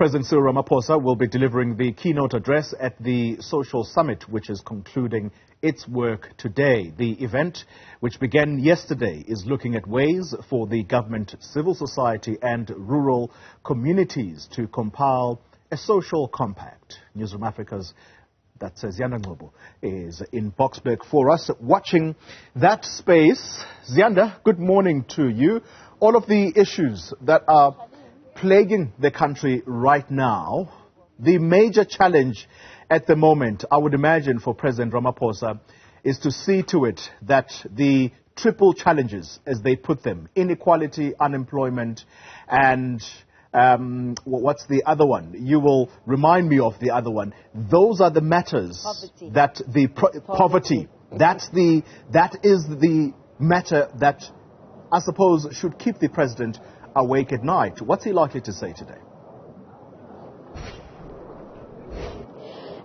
President Cyril Ramaphosa will be delivering the keynote address at the Social Summit, which is concluding its work today. The event, which began yesterday, is looking at ways for the government, civil society and rural communities to compile a social compact. Newzroom Afrika's Ziyanda Ngcobo is in Boksburg for us, watching that space. Ziyanda, good morning to you. All of the issues that are plaguing the country right now, the major challenge at the moment, I would imagine, for President Ramaphosa is to see to it that the triple challenges, as they put them, inequality, unemployment, and what's the other one? You will remind me of the other one. Those are the matters that the poverty. That is the matter that I suppose should keep the president awake at night. What's he likely to say today?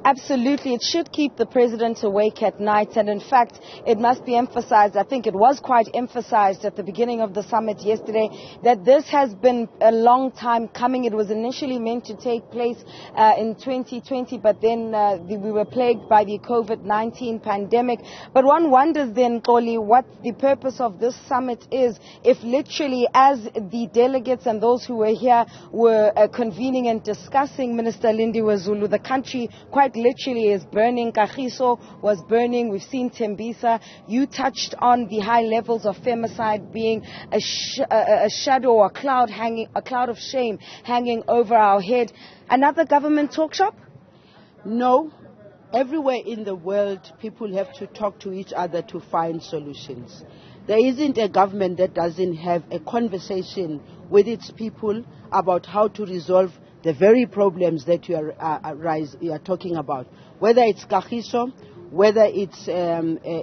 Absolutely. It should keep the president awake at night. And in fact, it must be emphasized, I think it was quite emphasized at the beginning of the summit yesterday, that this has been a long time coming. It was initially meant to take place in 2020, but then we were plagued by the COVID-19 pandemic. But one wonders then, Koli, what the purpose of this summit is, if literally as the delegates and those who were here were convening and discussing Minister Lindiwe Zulu, the country quite literally is burning. Kagiso was burning. We've seen Tembisa. You touched on the high levels of femicide being a shadow or a cloud of shame hanging over our head. Another government talk shop? No. Everywhere in the world, people have to talk to each other to find solutions. There isn't a government that doesn't have a conversation with its people about how to resolve the very problems that you are talking about, whether it's kagiso, whether it's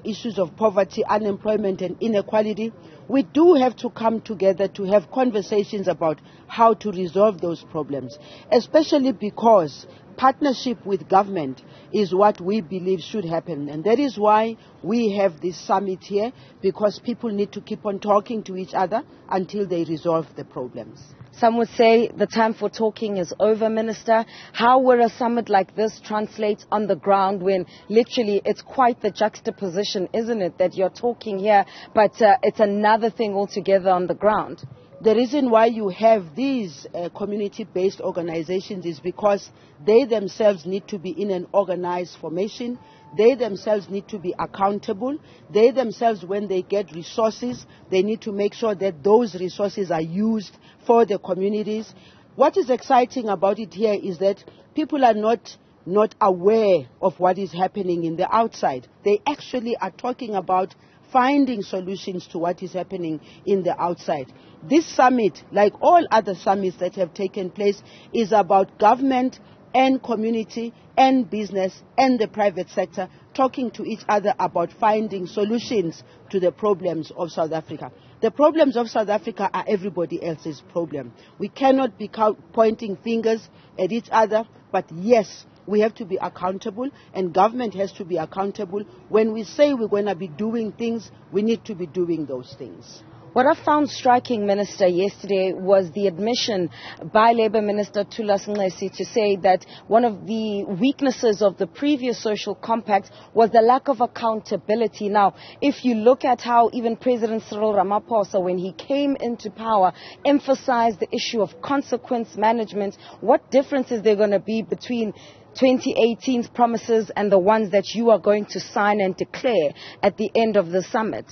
issues of poverty, unemployment and inequality. We do have to come together to have conversations about how to resolve those problems, especially because partnership with government is what we believe should happen. And that is why we have this summit here, because people need to keep on talking to each other until they resolve the problems. Some would say the time for talking is over, Minister. How will a summit like this translate on the ground when literally it's quite the juxtaposition, isn't it, that you're talking here, but it's another thing altogether on the ground? The reason why you have these community-based organizations is because they themselves need to be in an organized formation. They themselves need to be accountable. They themselves, when they get resources, they need to make sure that those resources are used for the communities. What is exciting about it here is that people are not aware of what is happening in the outside. They actually are talking about finding solutions to what is happening in the outside. This summit, like all other summits that have taken place, is about government and community and business and the private sector talking to each other about finding solutions to the problems of South Africa. The problems of South Africa are everybody else's problem. We cannot be pointing fingers at each other, but yes, we have to be accountable, and government has to be accountable. When we say we're going to be doing things, we need to be doing those things. What I found striking, Minister, yesterday was the admission by Labour Minister Thulas Nxesi to say that one of the weaknesses of the previous social compact was the lack of accountability. Now, if you look at how even President Cyril Ramaphosa, when he came into power, emphasized the issue of consequence management, what difference is there going to be between 2018's promises and the ones that you are going to sign and declare at the end of the summit?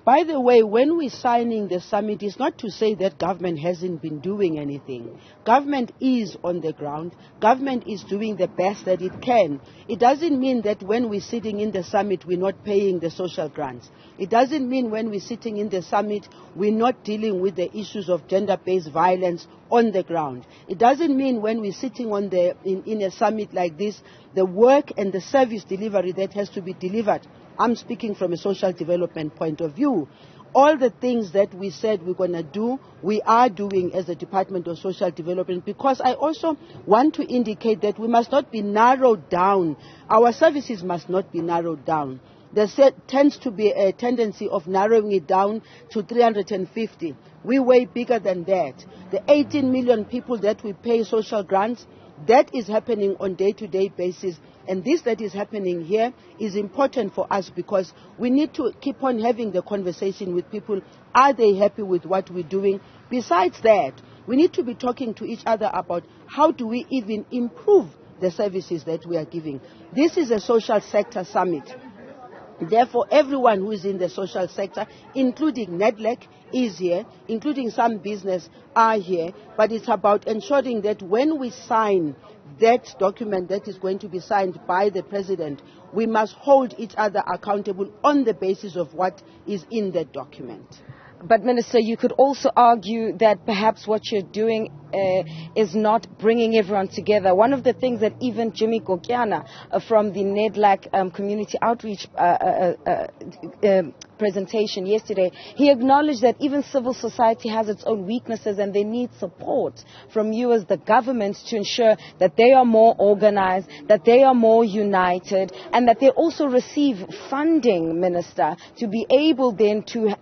By the way, when we're signing the summit, it's not to say that government hasn't been doing anything. Government is on the ground. Government is doing the best that it can. It doesn't mean that when we're sitting in the summit, we're not paying the social grants. It doesn't mean when we're sitting in the summit, we're not dealing with the issues of gender-based violence on the ground. It doesn't mean when we're sitting in a summit like this, the work and the service delivery that has to be delivered. I'm speaking from a social development point of view. All the things that we said we're going to do, we are doing as a Department of Social Development, because I also want to indicate that we must not be narrowed down. Our services must not be narrowed down. there tends to be a tendency of narrowing it down to 350. We're way bigger than that. The 18 million people that we pay social grants, that is happening on day-to-day basis. And this that is happening here is important for us because we need to keep on having the conversation with people. Are they happy with what we're doing? Besides that, we need to be talking to each other about how do we even improve the services that we are giving. This is a social sector summit. Therefore, everyone who is in the social sector, including NEDLEC, is here, including some business are here. But it's about ensuring that when we sign that document that is going to be signed by the president, we must hold each other accountable on the basis of what is in that document. But, Minister, you could also argue that perhaps what you're doing is not bringing everyone together. One of the things that even Jimmy Gokiana from the NEDLAC Community Outreach presentation yesterday, he acknowledged that even civil society has its own weaknesses and they need support from you as the government to ensure that they are more organized, that they are more united, and that they also receive funding, Minister, to be able then to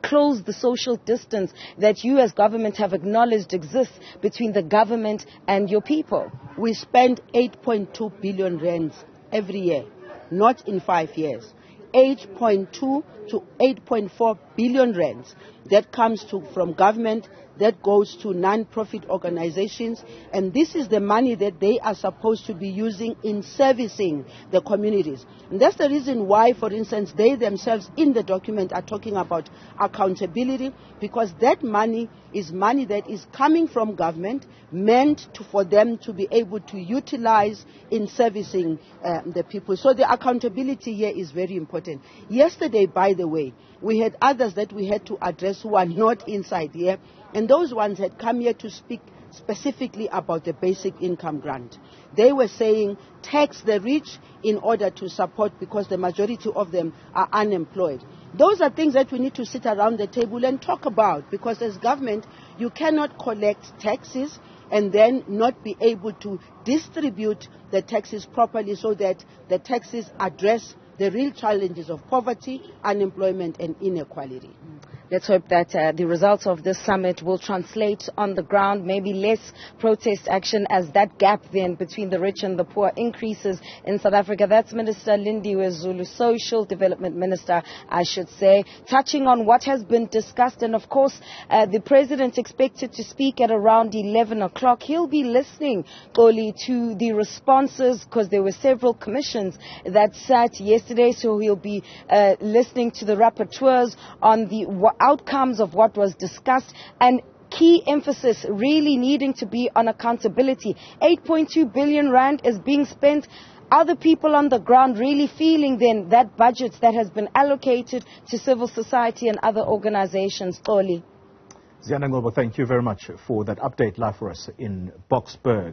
close the social distance that you as government have acknowledged exists between the government and your people. We spend 8.2 billion rands every year, not in 5 years. 8.2 to 8.4 billion rands that comes from government, that goes to non-profit organizations, and this is the money that they are supposed to be using in servicing the communities. And that's the reason why, for instance, they themselves in the document are talking about accountability, because that money is money that is coming from government, meant for them to be able to utilize in servicing the people. So the accountability here is very important. Yesterday, by the way, we had others that we had to address who are not inside here, and those ones had come here to speak specifically about the basic income grant. They were saying tax the rich in order to support, because the majority of them are unemployed. Those are things that we need to sit around the table and talk about, because as government, you cannot collect taxes and then not be able to distribute the taxes properly so that the taxes address the real challenges of poverty, unemployment, and inequality. Let's hope that the results of this summit will translate on the ground, maybe less protest action as that gap then between the rich and the poor increases in South Africa. That's Minister Lindiwe Zulu, Social Development Minister, I should say, touching on what has been discussed. And of course, the President expected to speak at around 11 o'clock. He'll be listening, Xoli, to the responses, because there were several commissions that sat yesterday. So he'll be listening to the rapporteurs on the outcomes of what was discussed, and key emphasis really needing to be on accountability. 8.2 billion rand is being spent. Are the people on the ground really feeling then that budget that has been allocated to civil society and other organizations? Xoli. Ziyanda, Ngcobo, thank you very much for that update live for us in Boksburg.